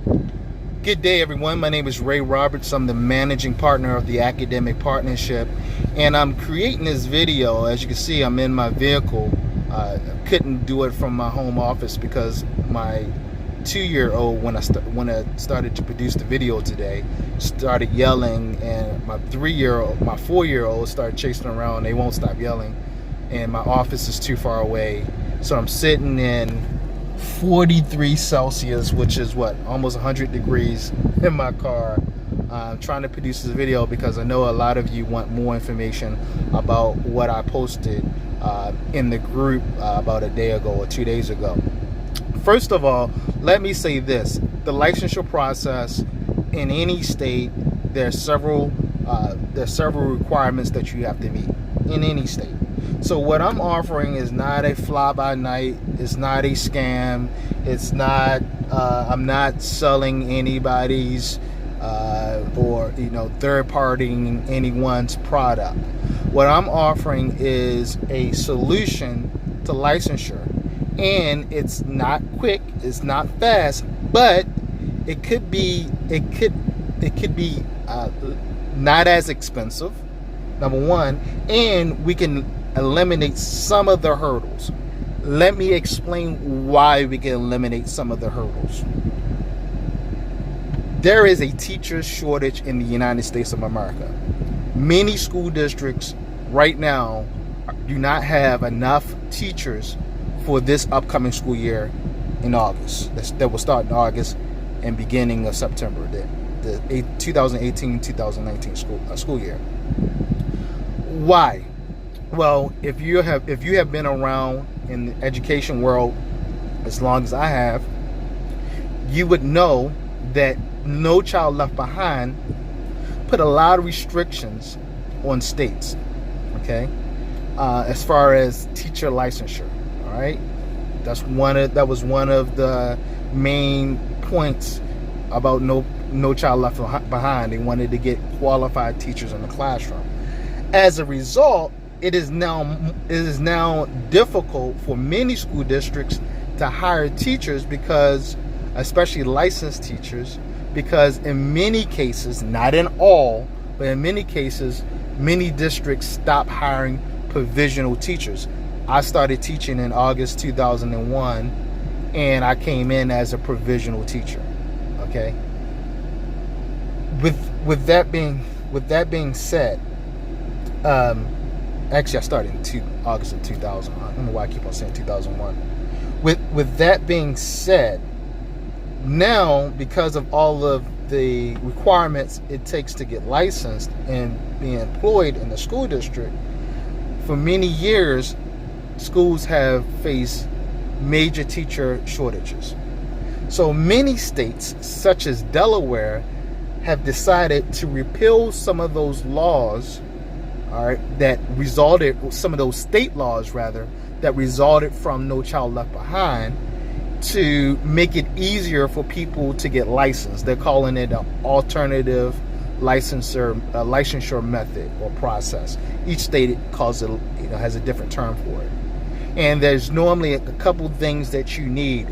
Good day, everyone. My name is Ray Roberts. I'm the managing partner of the Academic Partnership, and I'm creating this video. As you can see, I'm in my vehicle. I couldn't do it from my home office because my 2-year-old, when I started to produce the video today, started yelling, and my 4-year-old started chasing around. They won't stop yelling, and my office is too far away. So I'm sitting in 43 Celsius, which is what, almost 100 degrees in my car, trying to produce this video because I know a lot of you want more information about what I posted in the group about a day ago or 2 days ago. First of all, let me say this: the licensure process in any state, there's several requirements that you have to meet in any state. So what I'm offering is not a fly-by-night. It's not a scam. It's not. I'm not selling anybody's or third-partying anyone's product. What I'm offering is a solution to licensure, and it's not quick. It's not fast, but it could be. It could be not as expensive. Number one, and we can eliminate some of the hurdles. Let me explain why we can eliminate some of the hurdles. There is a teacher shortage in the United States of America. Many school districts right now do not have enough teachers for this upcoming school year in August. That will start in August and beginning of September, the 2018-2019 school year. Why? Well, if you have been around in the education world as long as I have, you would know that No Child Left Behind put a lot of restrictions on states, okay, as far as teacher licensure. All right, that was one of the main points about No Child Left Behind. They wanted to get qualified teachers in the classroom. As a result, it is now difficult for many school districts to hire teachers, because, especially licensed teachers, because in many cases, not in all, but in many cases, many districts stop hiring provisional teachers. I started teaching in August 2001, and I came in as a provisional teacher. Okay. With that being said, actually, I started in August of 2000. I don't know why I keep on saying 2001. With that being said, now, because of all of the requirements it takes to get licensed and be employed in the school district, for many years, schools have faced major teacher shortages. So many states, such as Delaware, have decided to repeal some of those laws, all right, some of those state laws rather, that resulted from No Child Left Behind, to make it easier for people to get licensed. They're calling it an alternative licensure method or process. Each state calls it, has a different term for it. And there's normally a couple things that you need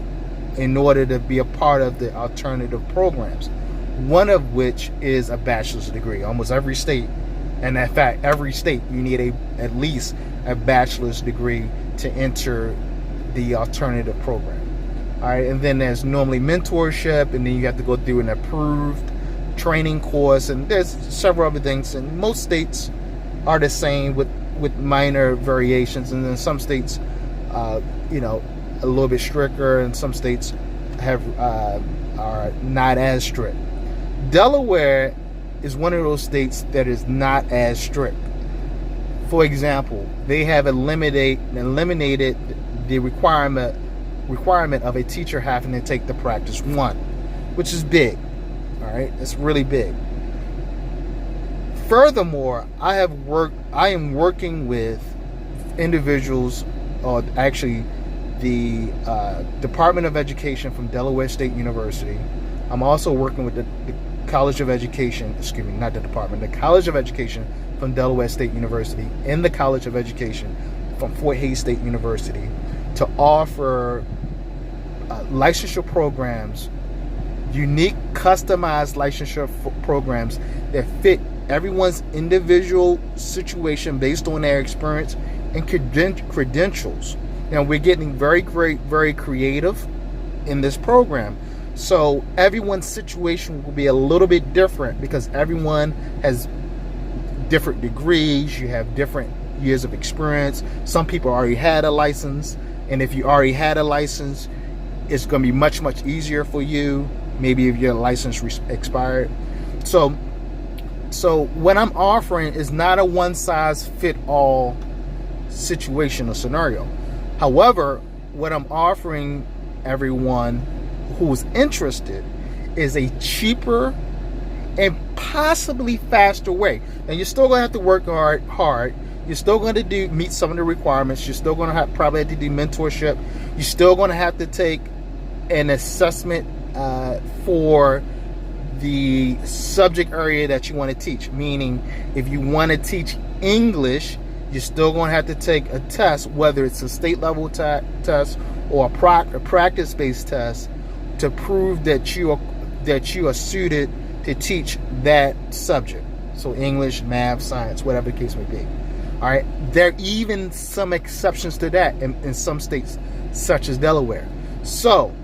in order to be a part of the alternative programs. One of which is a bachelor's degree. Almost every state, and in fact, every state, you need at least a bachelor's degree to enter the alternative program. All right, and then there's normally mentorship, and then you have to go through an approved training course, and there's several other things. And most states are the same with minor variations, and then some states, a little bit stricter, and some states are not as strict. Delaware is one of those states that is not as strict. For example, they have eliminated the requirement of a teacher having to take the practice 1, which is big. All right, it's really big. Furthermore, I am working with individuals, or actually the Department of Education from Delaware State University. I'm also working with the College of Education, not the department, the College of Education from Delaware State University, and the College of Education from Fort Hays State University, to offer licensure programs unique, customized licensure programs that fit everyone's individual situation based on their experience and credentials. Now, we're getting very, very creative in this program. So everyone's situation will be a little bit different because everyone has different degrees. You have different years of experience. Some people already had a license, and if you already had a license, it's going to be much easier for you. Maybe if your license expired. So what I'm offering is not a one-size-fit-all situation or scenario. However, what I'm offering everyone who's interested is a cheaper and possibly faster way. And you're still going to have to work hard. You're still going to meet some of the requirements. You're still going to probably have to do mentorship. You're still going to have to take an assessment for the subject area that you want to teach. Meaning, if you want to teach English, you're still going to have to take a test, whether it's a state level test or a practice-based test, to prove that you are suited to teach that subject. So English, math, science, whatever the case may be. All right. There are even some exceptions to that in some states, such as Delaware. So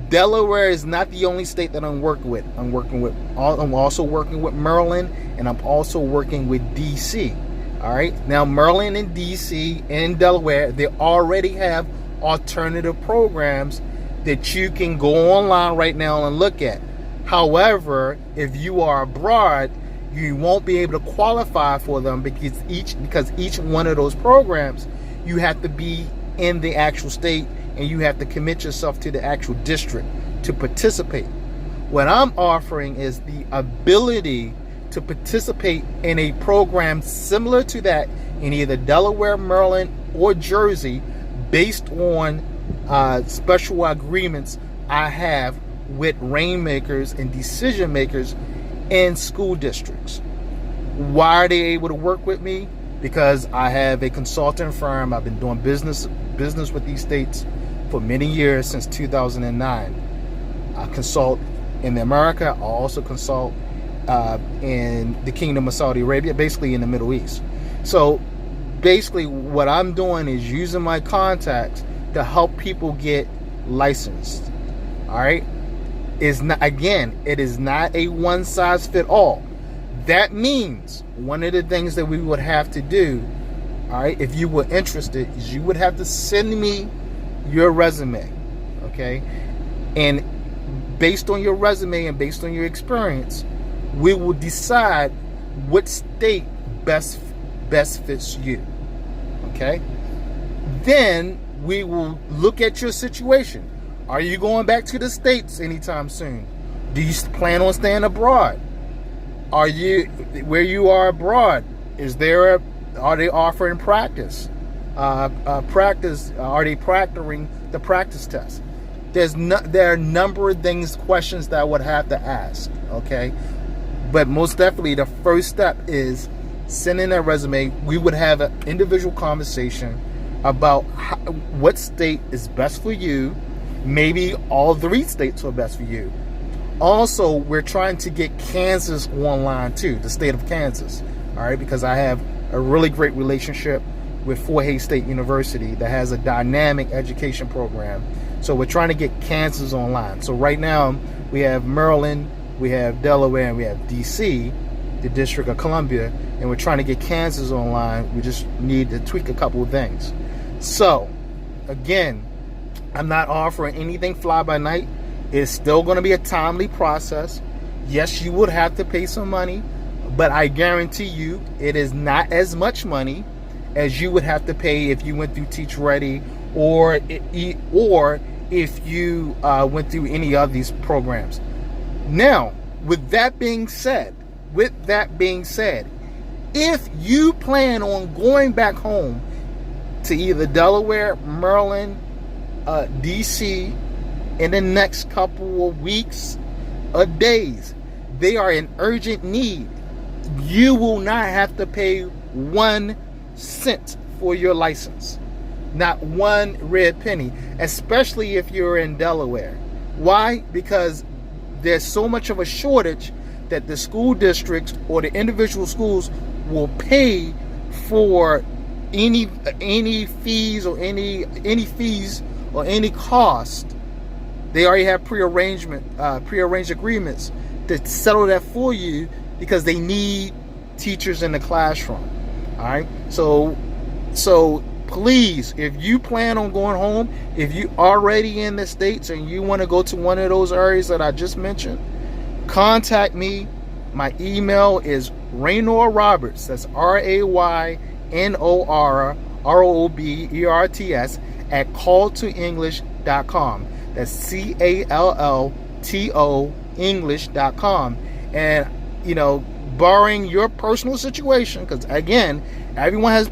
Delaware is not the only state that I'm working with. I'm also working with Maryland, and I'm also working with DC. All right. Now, Maryland and DC and Delaware, they already have alternative programs that you can go online right now and look at. However, if you are abroad, you won't be able to qualify for them because each one of those programs, you have to be in the actual state and you have to commit yourself to the actual district to participate. What I'm offering is the ability to participate in a program similar to that in either Delaware, Maryland, or Jersey, based on special agreements I have with rainmakers and decision makers in school districts. Why are they able to work with me? Because I have a consulting firm. I've been doing business with these states for many years, since 2009. I consult in America. I also consult in the Kingdom of Saudi Arabia, basically in the Middle East. So basically what I'm doing is using my contacts to help people get licensed. All right. It is not a one size fit all. That means one of the things that we would have to do, all right, if you were interested, is you would have to send me your resume. Okay. And based on your resume and based on your experience, we will decide what state best fits you. Okay. Then we will look at your situation. Are you going back to the States anytime soon? Do you plan on staying abroad? Where you are abroad, are they offering practice? Are they proctoring the practice test? There are a number of questions that I would have to ask, okay? But most definitely, the first step is sending a resume. We would have an individual conversation about what state is best for you. Maybe all 3 states are best for you. Also, we're trying to get Kansas online too, the state of Kansas. All right, because I have a really great relationship with Fort Hays State University that has a dynamic education program. So we're trying to get Kansas online. So right now we have Maryland, we have Delaware, and we have DC, the District of Columbia, and we're trying to get Kansas online. We just need to tweak a couple of things. So again, I'm not offering anything fly by night. It's still going to be a timely process. Yes, you would have to pay some money, but I guarantee you it is not as much money as you would have to pay if you went through Teach Ready or if you went through any of these programs. Now, with that being said, if you plan on going back home to either Delaware, Maryland, DC in the next couple of weeks or days, they are in urgent need. You will not have to pay 1 cent for your license. Not one red penny, especially if you're in Delaware. Why? Because there's so much of a shortage that the school districts or the individual schools will pay for any fees or any fees or any cost. They already have prearranged agreements to settle that for you because they need teachers in the classroom. All right, so please, if you plan on going home, if you already in the States and you want to go to one of those areas that I just mentioned, contact me. My email is Raynor Roberts, that's RAYNOR at calltoenglish.com. That's CALLTO English.com. And, you know, barring your personal situation, because again, everyone has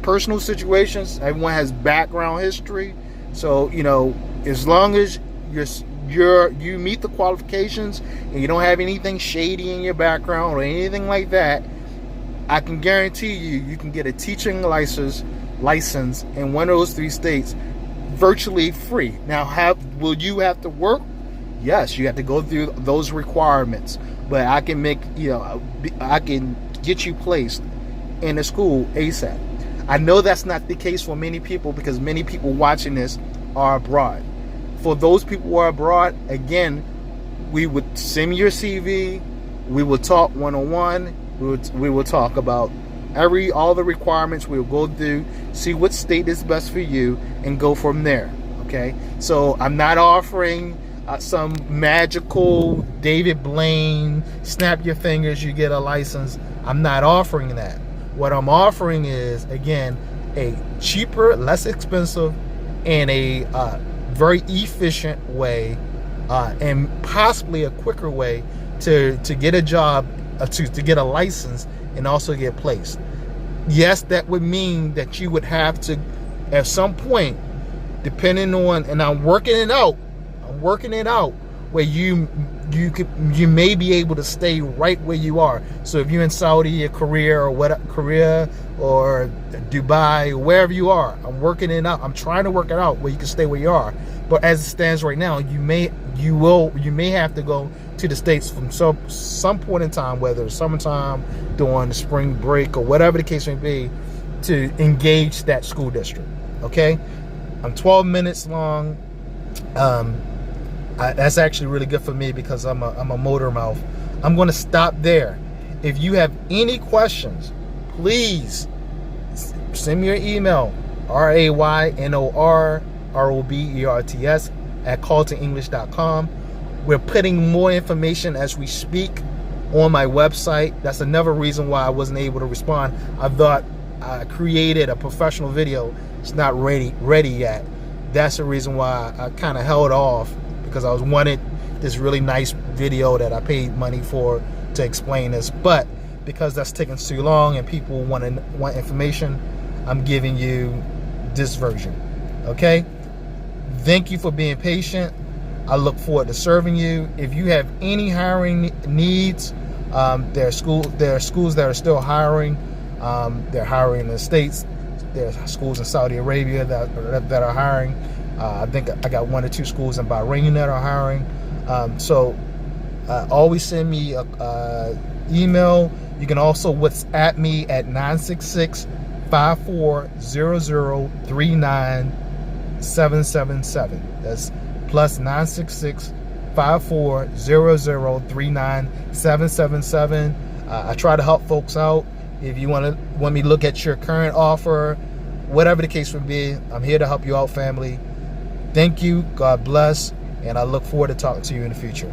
personal situations, everyone has background history. So, you know, as long as you meet the qualifications and you don't have anything shady in your background or anything like that, I can guarantee you can get a teaching license in one of those 3 states virtually free. Now, will you have to work? Yes, you have to go through those requirements, but I can I can get you placed in a school ASAP. I know that's not the case for many people because many people watching this are abroad. For those people who are abroad, again, we would send me your CV. We will talk one-on-one. We will talk about all the requirements. We'll go through, see what state is best for you, and go from there. Okay. So I'm not offering some magical David Blaine, snap your fingers, you get a license. I'm not offering that. What I'm offering is, again, a cheaper, less expensive, and a very efficient way, and possibly a quicker way to get a job, to get a license, and also get placed. Yes, that would mean that you would have to, at some point, depending on, and I'm working it out, where you may be able to stay right where you are. So if you're in Saudi or Korea or Dubai or wherever you are, I'm working it out. I'm trying to work it out where you can stay where you are. But as it stands right now, you may have to go to the States from some point in time, whether it's summertime, during the spring break, or whatever the case may be, to engage that school district. Okay, I'm 12 minutes long. That's actually really good for me because I'm a motor mouth. I'm going to stop there. If you have any questions, please send me your email, RAYNORROBERTS at calltoenglish.com. We're putting more information as we speak on my website. That's another reason why I wasn't able to respond. I thought I created a professional video. It's not ready yet. That's the reason why I kind of held off, because I wanted this really nice video that I paid money for to explain this. But because that's taking too long and people want information, I'm giving you this version. Okay? Thank you for being patient. I look forward to serving you. If you have any hiring needs, there are schools that are still hiring. They're hiring in the States. There's schools in Saudi Arabia that are hiring. I think I got 1 or 2 schools in Bahrain that are hiring. So always send me an email. You can also WhatsApp me at 966-5400-39777. That's plus 966-5400-39777. I try to help folks out. If you want me to look at your current offer, whatever the case would be, I'm here to help you out, family. Thank you. God bless. And I look forward to talking to you in the future.